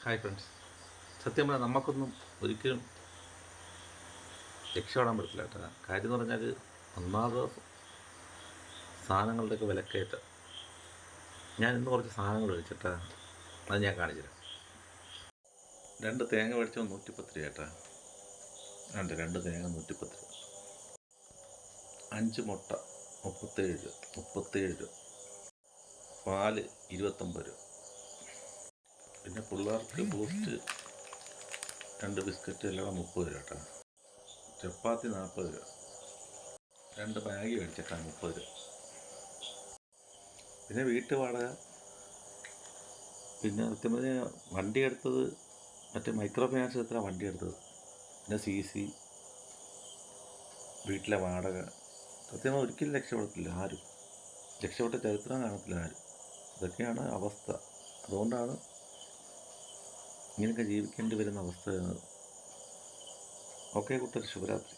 Hi friends. സത്യം പറഞ്ഞാൽ നമുക്കൊന്നും ഒരിക്കലും രക്ഷപ്പെടാൻ പറ്റില്ല കേട്ടോ. കാര്യം എന്ന് പറഞ്ഞാൽ ഒന്നാമത് സാധനങ്ങളുടെയൊക്കെ വിലക്കയറ്റം. ഞാൻ ഇന്ന് കുറച്ച് സാധനങ്ങൾ മേടിച്ചിട്ടാ, അത് ഞാൻ കാണിച്ചുതരാം. 2 തേങ്ങ മേടിച്ചത് 110 രൂപ കേട്ടാ. രണ്ട് തേങ്ങ 110 രൂപ. 5 മുട്ട 37 രൂപ. പാല് 29 രൂപ. പിന്നെ പിള്ളേർക്ക് ബൂസ്റ്റ് 2 ബിസ്ക്കറ്റ് എല്ലാം 30 രൂപ കേട്ടോ. ചപ്പാത്തി 40 രൂപ. 2 ബാഗ് മേടിച്ചിട്ടാണ് 30 രൂപ. പിന്നെ വീട്ടു വാടക, പിന്നെ സത്യം പറഞ്ഞാൽ വണ്ടി എടുത്തത് മറ്റേ മൈക്രോ ഫിനാൻസ് എത്ര വണ്ടി എടുത്തത്, പിന്നെ CC, വീട്ടിലെ വാടക. സത്യം പറഞ്ഞാൽ ഒരിക്കലും രക്ഷപ്പെടത്തില്ല ആരും. രക്ഷപ്പെട്ട ചരിത്രം കാണത്തില്ല ആരും. ഇതൊക്കെയാണ് അവസ്ഥ. അതുകൊണ്ടാണ് ഇങ്ങനെയൊക്കെ ജീവിക്കേണ്ടി വരുന്ന അവസ്ഥ. ഓക്കെ കൂട്ടർ, ശുഭരാത്രി.